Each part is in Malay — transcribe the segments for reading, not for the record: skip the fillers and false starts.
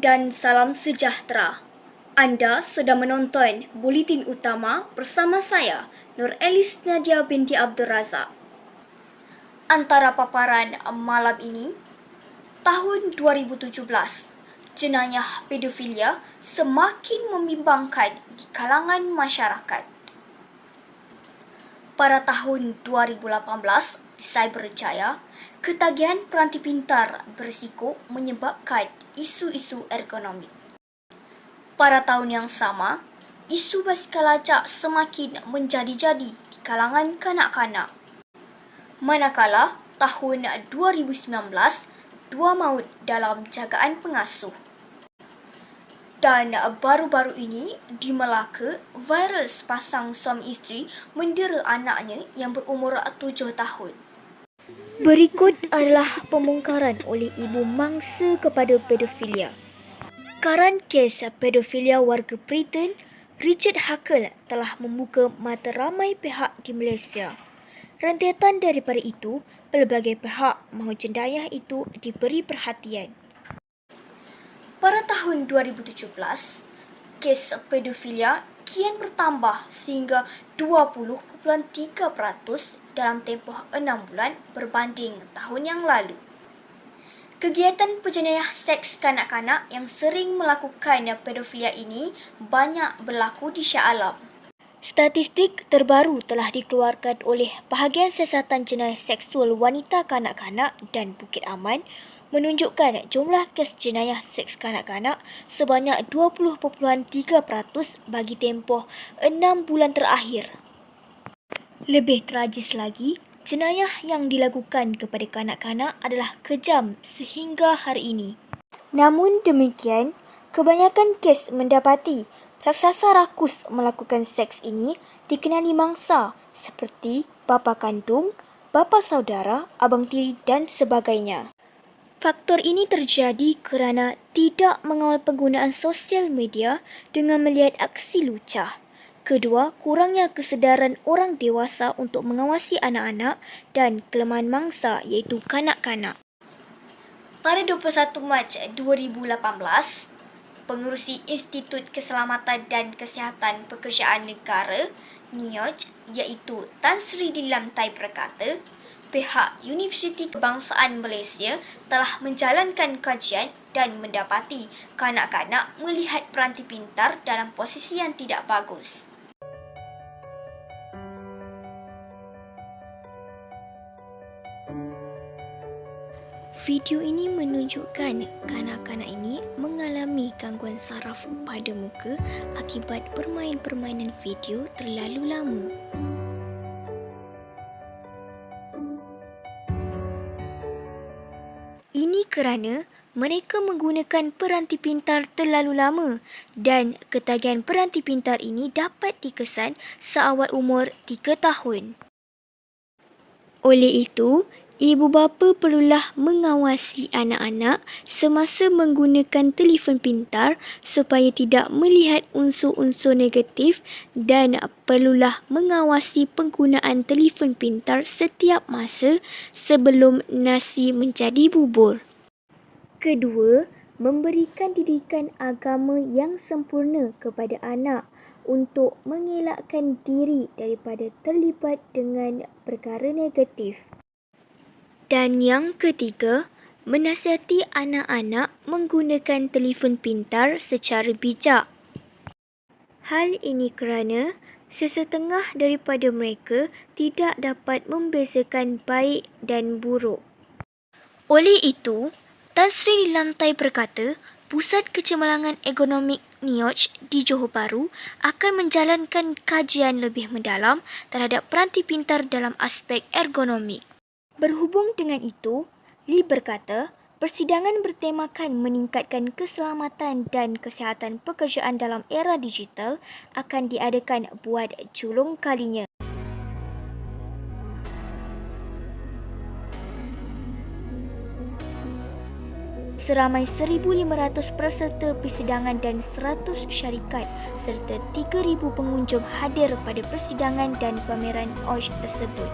dan salam sejahtera. Anda sedang menonton Buletin Utama bersama saya, Nur Elis Nadia binti Abdul Razak. Antara paparan malam ini, tahun 2017, jenayah pedofilia semakin membimbangkan di kalangan masyarakat. Pada tahun 2018, di Cyberjaya, ketagihan peranti pintar berisiko menyebabkan isu-isu ergonomi. Pada tahun yang sama, isu basikal lacak semakin menjadi-jadi di kalangan kanak-kanak. Manakala tahun 2019, 2 maut dalam jagaan pengasuh. Dan baru-baru ini di Melaka, viral sepasang suami isteri mendera anaknya yang berumur 7 tahun. Berikut adalah pembongkaran oleh ibu mangsa kepada pedofilia. Karan kes pedofilia warga Britain, Richard Hackle telah membuka mata ramai pihak di Malaysia. Rentetan daripada itu, pelbagai pihak mahu jenayah itu diberi perhatian. Pada tahun 2017, kes pedofilia kian bertambah sehingga 20.3% dalam tempoh 6 bulan berbanding tahun yang lalu. Kegiatan penjenayah seks kanak-kanak yang sering melakukan pedofilia ini banyak berlaku di Shah Alam. Statistik terbaru telah dikeluarkan oleh Bahagian Siasatan Jenayah Seksual Wanita Kanak-kanak dan Bukit Aman menunjukkan jumlah kes jenayah seks kanak-kanak sebanyak 20.3% bagi tempoh 6 bulan terakhir. Lebih tragis lagi, jenayah yang dilakukan kepada kanak-kanak adalah kejam sehingga hari ini. Namun demikian, kebanyakan kes mendapati raksasa rakus melakukan seks ini dikenali mangsa seperti bapa kandung, bapa saudara, abang tiri dan sebagainya. Faktor ini terjadi kerana tidak mengawal penggunaan sosial media dengan melihat aksi lucah. Kedua, kurangnya kesedaran orang dewasa untuk mengawasi anak-anak dan kelemahan mangsa iaitu kanak-kanak. Pada 21 Mac 2018, Pengerusi Institut Keselamatan dan Kesihatan Pekerjaan Negara (NIOJ) iaitu Tan Sri Dilam Tai berkata, pihak Universiti Kebangsaan Malaysia telah menjalankan kajian dan mendapati kanak-kanak melihat peranti pintar dalam posisi yang tidak bagus. Video ini menunjukkan kanak-kanak ini mengalami gangguan saraf pada muka akibat bermain permainan video terlalu lama. Ini kerana mereka menggunakan peranti pintar terlalu lama dan ketagihan peranti pintar ini dapat dikesan seawal umur 3 tahun. Oleh itu, ibu bapa perlulah mengawasi anak-anak semasa menggunakan telefon pintar supaya tidak melihat unsur-unsur negatif dan perlulah mengawasi penggunaan telefon pintar setiap masa sebelum nasi menjadi bubur. Kedua, memberikan didikan agama yang sempurna kepada anak untuk mengelakkan diri daripada terlibat dengan perkara negatif. Dan yang ketiga, menasihati anak-anak menggunakan telefon pintar secara bijak. Hal ini kerana sesetengah daripada mereka tidak dapat membezakan baik dan buruk. Oleh itu, Tan Sri Dilam Tai berkata, Pusat Kecemerlangan Ergonomik NIOJ di Johor Bahru akan menjalankan kajian lebih mendalam terhadap peranti pintar dalam aspek ergonomik. Berhubung dengan itu, Lee berkata, persidangan bertemakan meningkatkan keselamatan dan kesihatan pekerjaan dalam era digital akan diadakan buat julung kalinya. Seramai 1,500 peserta persidangan dan 100 syarikat serta 3,000 pengunjung hadir pada persidangan dan pameran OJ tersebut.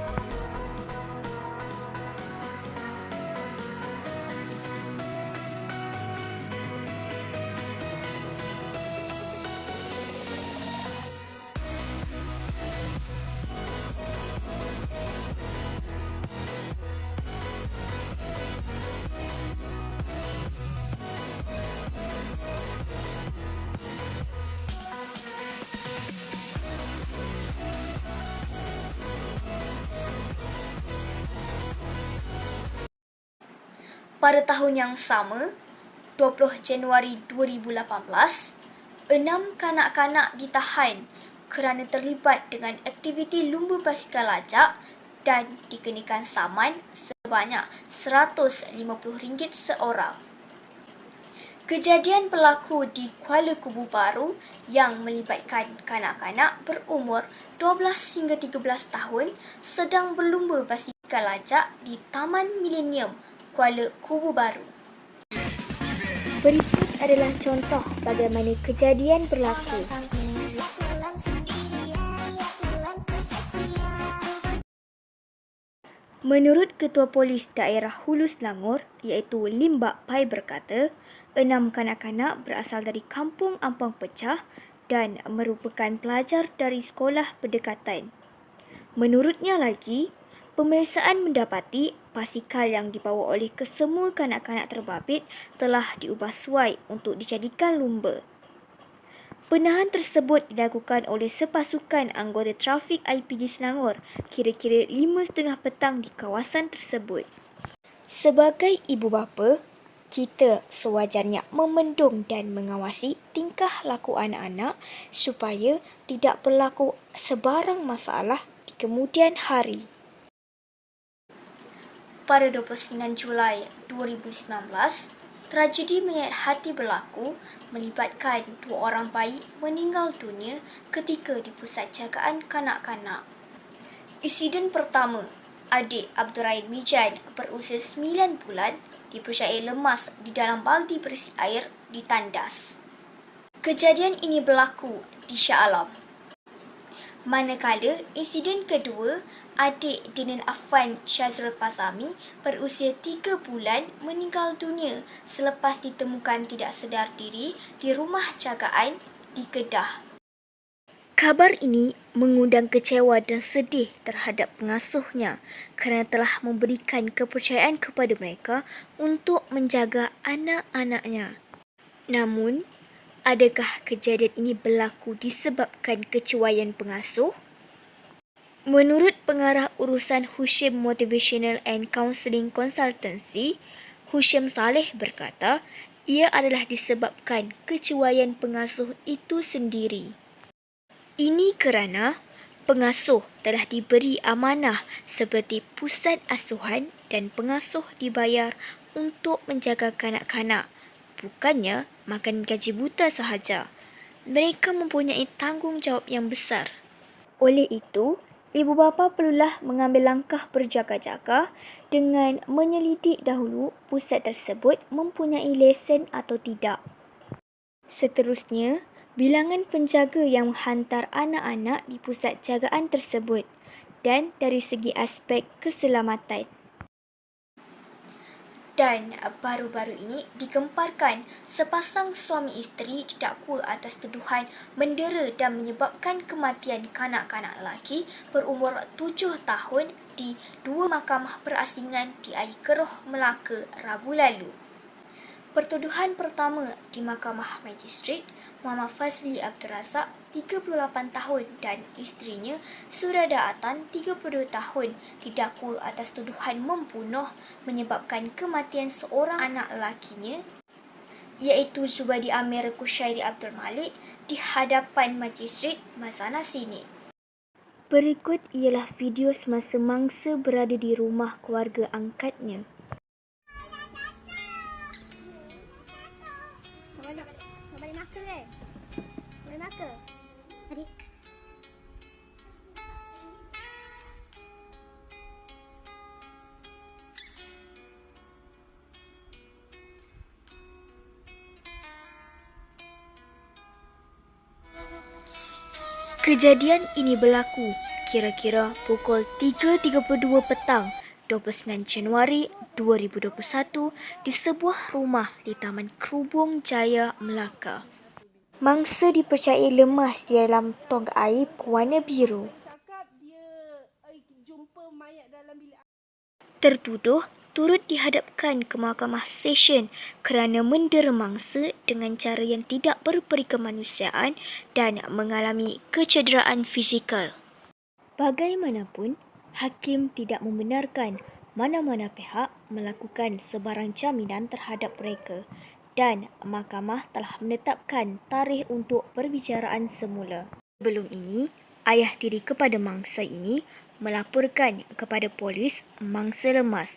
Pada tahun yang sama, 20 Januari 2018, 6 kanak-kanak ditahan kerana terlibat dengan aktiviti lumba basikal lajak dan dikenakan saman sebanyak RM150 seorang. Kejadian berlaku di Kuala Kubu Baru yang melibatkan kanak-kanak berumur 12 hingga 13 tahun sedang berlumba basikal lajak di Taman Milenium, Kuala Kubu Baru. Berikut adalah contoh bagaimana kejadian berlaku. Menurut Ketua Polis Daerah Hulu Selangor iaitu Lim Bak Pai berkata, 6 kanak-kanak berasal dari Kampung Ampang Pecah dan merupakan pelajar dari sekolah berdekatan. Menurutnya lagi, pemeriksaan mendapati basikal yang dibawa oleh kesemua kanak-kanak terbabit telah diubah suai untuk dijadikan lumba. Penahan tersebut dilakukan oleh sepasukan anggota trafik IPD Selangor kira-kira 5.30 petang di kawasan tersebut. Sebagai ibu bapa, kita sewajarnya memendung dan mengawasi tingkah laku anak-anak supaya tidak berlaku sebarang masalah di kemudian hari. Pada 29 Julai 2019, tragedi menyayat hati berlaku melibatkan 2 orang bayi meninggal dunia ketika di pusat jagaan kanak-kanak. Insiden pertama, adik Abdul Rahim Mijan berusia 9 bulan dipercayai lemas di dalam baldi berisi air di tandas. Kejadian ini berlaku di Shah Alam. Manakala insiden kedua, adik Dinin Affan Shazrul Fazami berusia 3 bulan meninggal dunia selepas ditemukan tidak sedar diri di rumah jagaan di Kedah. Khabar ini mengundang kecewa dan sedih terhadap pengasuhnya kerana telah memberikan kepercayaan kepada mereka untuk menjaga anak-anaknya. Namun, adakah kejadian ini berlaku disebabkan kecuaian pengasuh? Menurut pengarah urusan Hushim Motivational and Counselling Consultancy, Hushim Saleh berkata, ia adalah disebabkan kecuaian pengasuh itu sendiri. Ini kerana pengasuh telah diberi amanah seperti pusat asuhan dan pengasuh dibayar untuk menjaga kanak-kanak, bukannya makan gaji buta sahaja. Mereka mempunyai tanggungjawab yang besar. Oleh itu, ibu bapa perlulah mengambil langkah berjaga-jaga dengan menyelidik dahulu pusat tersebut mempunyai lesen atau tidak. Seterusnya, bilangan penjaga yang menghantar anak-anak di pusat jagaan tersebut dan dari segi aspek keselamatan. Dan baru-baru ini digemparkan sepasang suami isteri didakwa atas tuduhan mendera dan menyebabkan kematian kanak-kanak lelaki berumur 7 tahun di 2 mahkamah perasingan di Air Keroh, Melaka, Rabu lalu. Pertuduhan pertama di Mahkamah Magistrat, Muhammad Fazli Abdul Razak, 38 tahun dan isterinya Surada Atan, 32 tahun didakwa atas tuduhan membunuh menyebabkan kematian seorang anak lelakinya iaitu Zubadi Amir Kushairi Abdul Malik di hadapan Magistrat Mazana Sini. Berikut ialah video semasa mangsa berada di rumah keluarga angkatnya. Boleh makan ke? Boleh makan? Adik. Kejadian ini berlaku kira-kira pukul 3.32 petang 29 Januari 2021 di sebuah rumah di Taman Kerubung Jaya, Melaka. Mangsa dipercayai lemas di dalam tong air berwarna biru. Tertuduh turut dihadapkan ke Mahkamah Session kerana mendera mangsa dengan cara yang tidak berperi kemanusiaan dan mengalami kecederaan fizikal. Bagaimanapun, hakim tidak membenarkan mana-mana pihak melakukan sebarang jaminan terhadap mereka dan mahkamah telah menetapkan tarikh untuk perbicaraan semula. Sebelum ini, ayah tiri kepada mangsa ini melaporkan kepada polis mangsa lemas.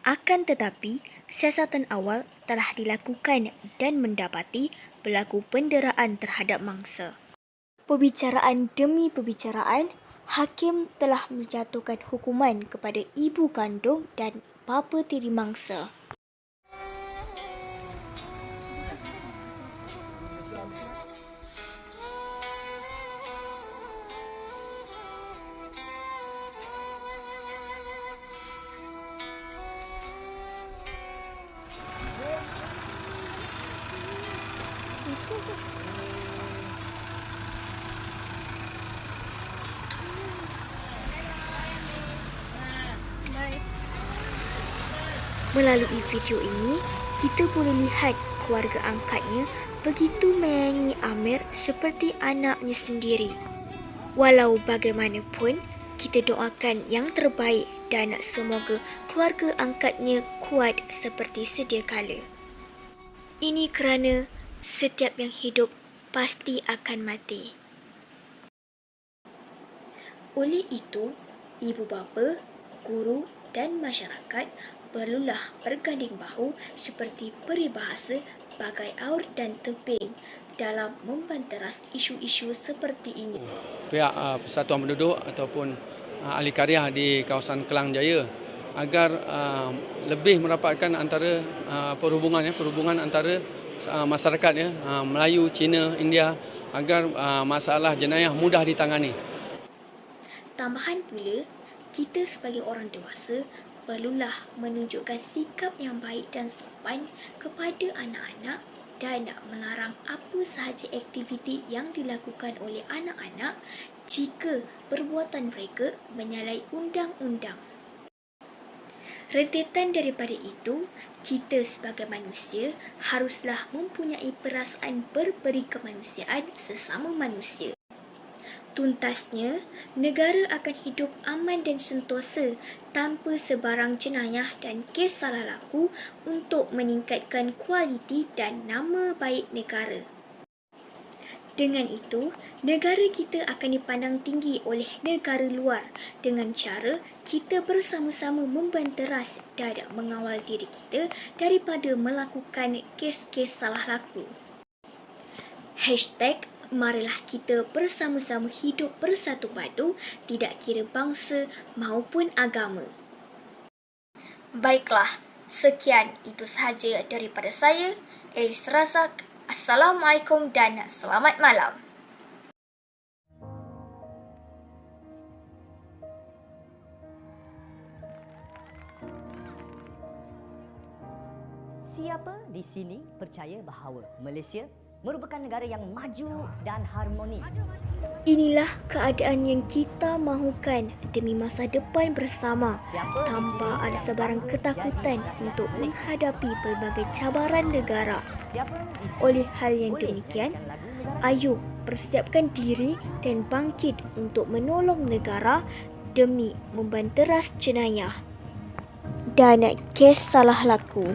Akan tetapi, siasatan awal telah dilakukan dan mendapati berlaku penderaan terhadap mangsa. Perbicaraan demi perbicaraan, hakim telah menjatuhkan hukuman kepada ibu kandung dan bapa tiri mangsa. Melalui video ini, kita boleh lihat keluarga angkatnya begitu menyayangi Amir seperti anaknya sendiri. Walau bagaimanapun, kita doakan yang terbaik dan semoga keluarga angkatnya kuat seperti sedia kala. Ini kerana setiap yang hidup pasti akan mati. Oleh itu, ibu bapa, guru dan masyarakat perlulah berganding bahu seperti peribahasa bagai aur dan teping dalam membanteras isu-isu seperti ini. Pihak Persatuan Penduduk ataupun ahli karya di kawasan Kelang Jaya agar lebih merapatkan antara perhubungan antara masyarakat Melayu, Cina, India agar masalah jenayah mudah ditangani. Tambahan pula, kita sebagai orang dewasa perlulah menunjukkan sikap yang baik dan sopan kepada anak-anak dan melarang apa sahaja aktiviti yang dilakukan oleh anak-anak jika perbuatan mereka menyalahi undang-undang. Rentetan daripada itu, kita sebagai manusia haruslah mempunyai perasaan berberi kemanusiaan sesama manusia. Tuntasnya, negara akan hidup aman dan sentosa tanpa sebarang jenayah dan kes salah laku untuk meningkatkan kualiti dan nama baik negara. Dengan itu, negara kita akan dipandang tinggi oleh negara luar dengan cara kita bersama-sama membanteras dan mengawal diri kita daripada melakukan kes-kes salah laku. #Marilah kita bersama-sama hidup bersatu padu, tidak kira bangsa maupun agama. Baiklah, sekian itu sahaja daripada saya, Elis Razak. Assalamualaikum dan selamat malam. Siapa di sini percaya bahawa Malaysia merupakan negara yang maju dan harmonis? Inilah keadaan yang kita mahukan demi masa depan bersama, tanpa ada sebarang ketakutan untuk menghadapi pelbagai cabaran negara. Oleh hal yang demikian, ayo persiapkan diri dan bangkit untuk menolong negara demi membanteras jenayah dan kes salah laku.